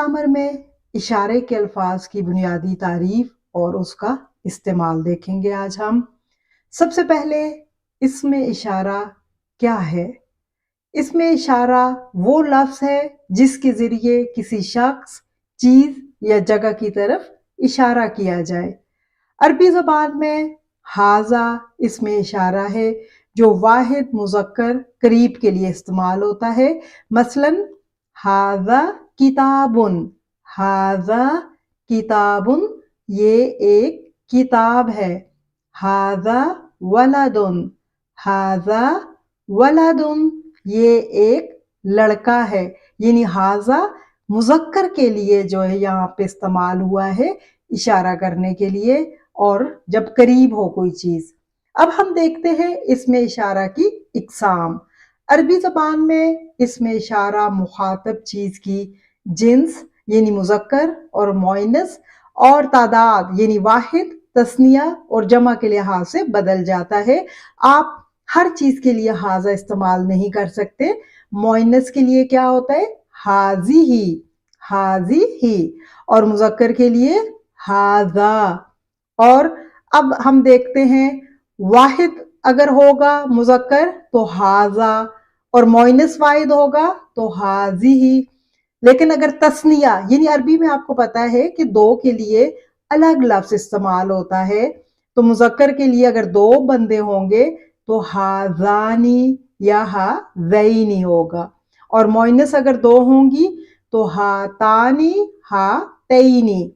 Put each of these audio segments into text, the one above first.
Grammar में इशारे के अल्फाज की बुनियादी तारीफ और उसका इस्तेमाल देखेंगे आज हम। सबसे पहले इसमें इशारा क्या है? इसमें इशारा वो लफ्ज है जिसके जरिए किसी शख्स, चीज या जगह की तरफ इशारा किया जाए। अरबी ज़बान में हाजा इसमें इशारा है जो वाहिद मुज़क्कर करीब के लिए इस्तेमाल होता है। मसलन हाजा किताबुन, हाजा किताबुन ये एक किताब है। हाजा वलदुन, हाजा वलदुन ये एक लड़का है। यानी हाजा मुज़क्कर के लिए जो है यहाँ पे इस्तेमाल हुआ है इशारा करने के लिए, और जब करीब हो कोई चीज। अब हम देखते हैं इसमें इशारा की इकसाम। अरबी ज़बान में इसमें इशारा मुखातब चीज की जिन्स यानी मुज़क्कर और मुअन्नस और तादाद यानी वाहिद, तस्निया और जमा के लिहाज से बदल जाता है। आप हर चीज के लिए हाजा इस्तेमाल नहीं कर सकते। मुअन्नस के लिए क्या होता है? हाजी ही, हाजी ही, और मुज़क्कर के लिए हाजा। और अब हम देखते हैं वाहिद अगर होगा मुज़क्कर तो हाजा, और मुअन्नस वाहिद होगा तो हाजी ही। लेकिन अगर तस्निया यानी अरबी में आपको पता है कि दो के लिए अलग लफ्ज इस्तेमाल होता है, तो मुज़क्कर के लिए अगर दो बंदे होंगे तो हाजानी या हाज़ैनी होगा, और मुअन्नस अगर दो होंगी तो हातानी हातैनी,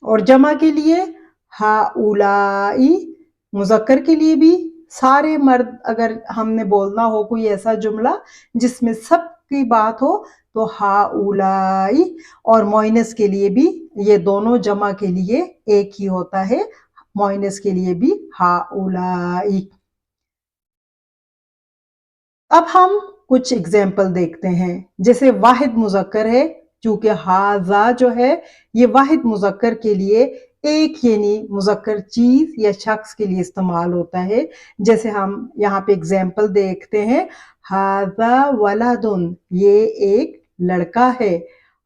और जमा के लिए हाउलाई। मुज़क्कर के लिए भी सारे मर्द अगर हमने बोलना हो कोई ऐसा जुमला जिसमें सब की बात हो तो हाउलाई, और मुअन्नस के लिए भी ये दोनों जमा के लिए एक ही होता है, मुअन्नस के लिए भी हाउलाई। अब हम कुछ एग्जाम्पल देखते हैं। जैसे वाहिद मुज़क्कर है, चूंकि हाजा जो है ये वाहिद मुज़क्कर के लिए एक यानी मुज़क्कर चीज या शख्स के लिए इस्तेमाल होता है। जैसे हम यहाँ पे एग्जाम्पल देखते हैं, हाजा वलादुन ये एक लड़का है।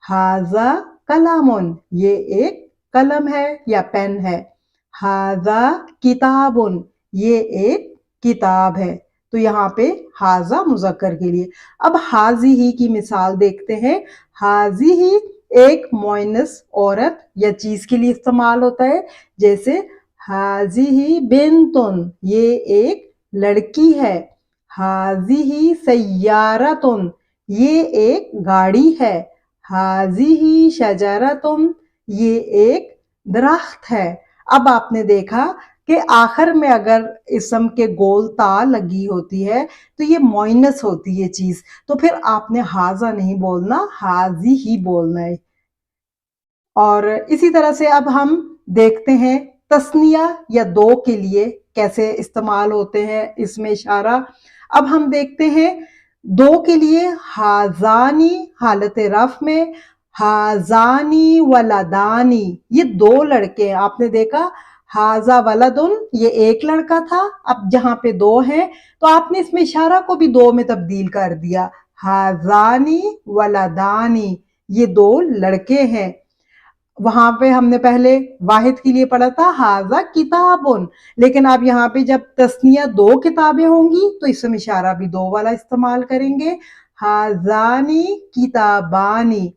हाजा कलामुन ये एक कलम है या पेन है। हाजा किताबुन ये एक किताब है। तो यहाँ पे हाजा मुज़क्कर के लिए। अब हाजी ही की मिसाल देखते हैं। हाजी ही एक मुअन्नस औरत या चीज के लिए इस्तेमाल होता है। जैसे हाजी ही बिन्तुन ये एक लड़की है। हाजी ही सय्यारतुन ये एक गाड़ी है। हाजी ही शजरतुन ये एक दरख्त है। अब आपने देखा कि आखिर में अगर इसम के गोल ता लगी होती है तो ये मुअन्नस होती है चीज, तो फिर आपने हाजा नहीं बोलना, हाजी ही बोलना है। और इसी तरह से अब हम देखते हैं तस्निया या दो के लिए कैसे इस्तेमाल होते हैं इसमें इशारा। अब हम देखते हैं दो के लिए हाजानी हालत रफ में, हाजानी वलदानी ये दो लड़के हैं। आपने देखा हाजा वलदुन ये एक लड़का था, अब जहां पे दो हैं तो आपने इसमें इशारा को भी दो में तब्दील कर दिया। हाजानी वलदानी ये दो लड़के हैं। वहां पे हमने पहले वाहिद के लिए पढ़ा था हाजा किताबुन, लेकिन अब यहाँ पे जब तस्निया दो किताबें होंगी तो इसमें इशारा भी दो वाला इस्तेमाल करेंगे, हाजानी किताबानी।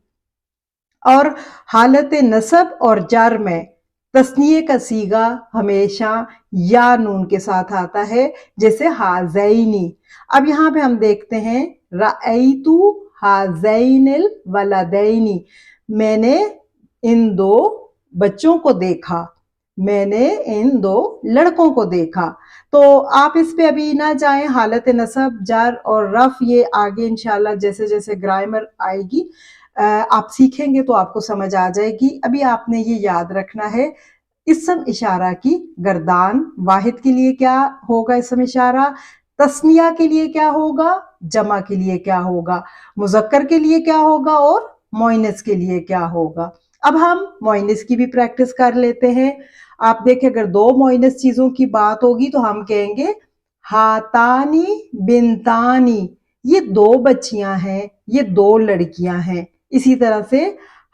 और हालत नसब और जर में तस्निये का सीगा हमेशा या नून के साथ आता है, जैसे हाजैनी। अब यहाँ पे हम देखते हैं रअयतु हाजैनिल वलदैनी मैंने इन दो बच्चों को देखा, मैंने इन दो लड़कों को देखा। तो आप इस पे अभी ना जाएं, हालत नसब जर और रफ ये आगे इंशाल्लाह जैसे जैसे ग्रामर आएगी आप सीखेंगे तो आपको समझ आ जाएगी। अभी आपने ये याद रखना है इसम इशारा की गर्दान वाहिद के लिए क्या होगा इसम इशारा, तस्निया के लिए क्या होगा, जमा के लिए क्या होगा, मुज़क्कर के लिए क्या होगा और मुअन्नस के लिए क्या होगा। अब हम मुअन्नस की भी प्रैक्टिस कर लेते हैं। आप देखें अगर दो मुअन्नस चीजों की बात होगी तो हम कहेंगे हातानी बिनतानी ये दो बच्चियां हैं, ये दो लड़कियां हैं। اسی طرح سے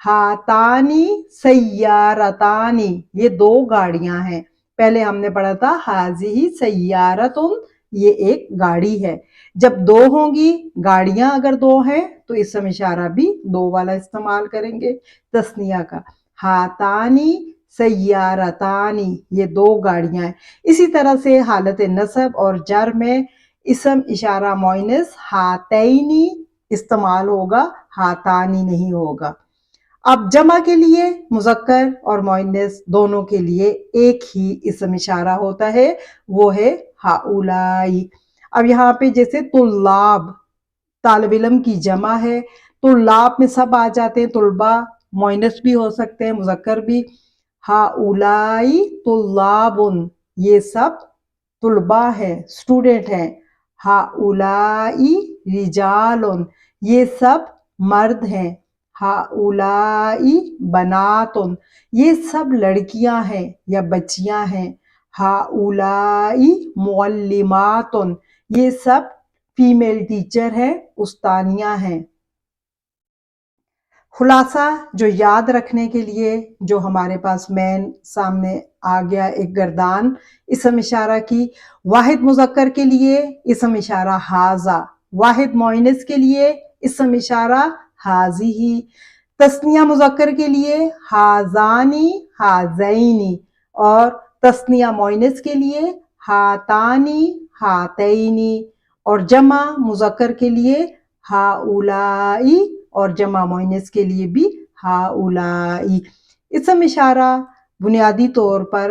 ہاتانی سیارتانی، یہ دو گاڑیاں ہیں. پہلے ہم نے پڑھا تھا ہاذہ سیارتن، یہ ایک گاڑی ہے. جب دو ہوں گی گاڑیاں، اگر دو ہیں تو اسم اشارہ بھی دو والا استعمال کریں گے تثنیہ کا. ہاتانی سیارتانی، یہ دو گاڑیاں ہیں. اسی طرح سے حالت نصب اور جر میں اسم اشارہ مؤنث ہاتینی استعمال ہوگا، ہاتانی نہیں ہوگا. اب جمع کے لیے مذکر اور مؤنث دونوں کے لیے ایک ہی اسم اشارہ ہوتا ہے، وہ ہے ہؤلائی. اب یہاں پہ جیسے طلاب، طالب علم کی جمع ہے، طلاب میں سب آ جاتے ہیں، طلباء مؤنث بھی ہو سکتے ہیں مذکر بھی. ہؤلائی طلابن، یہ سب طلباء ہے، اسٹوڈنٹ ہیں. ہؤلائی رجالن، یہ سب مرد ہیں. ہؤلائی بناتن، یہ سب لڑکیاں ہیں یا بچیاں ہیں. ہؤلائی معلماتن، یہ سب فیمیل ٹیچر ہیں، استانیاں ہیں. خلاصہ جو یاد رکھنے کے لیے، جو ہمارے پاس مین سامنے آ گیا، ایک گردان اسم اشارہ کی. واحد مذکر کے لیے اسم اشارہ ھذا، واحد مؤنث کے لیے اسم اشارہ ھذہ، تثنیہ مذکر کے لیے ھذانی ھذینی، اور تثنیہ مؤنث کے لیے ھاتانی ھاتینی، اور جمع مذکر کے لیے ہؤلائی، اور جمع مؤنث کے لیے بھی ہؤلائی. اسم اشارہ بنیادی طور پر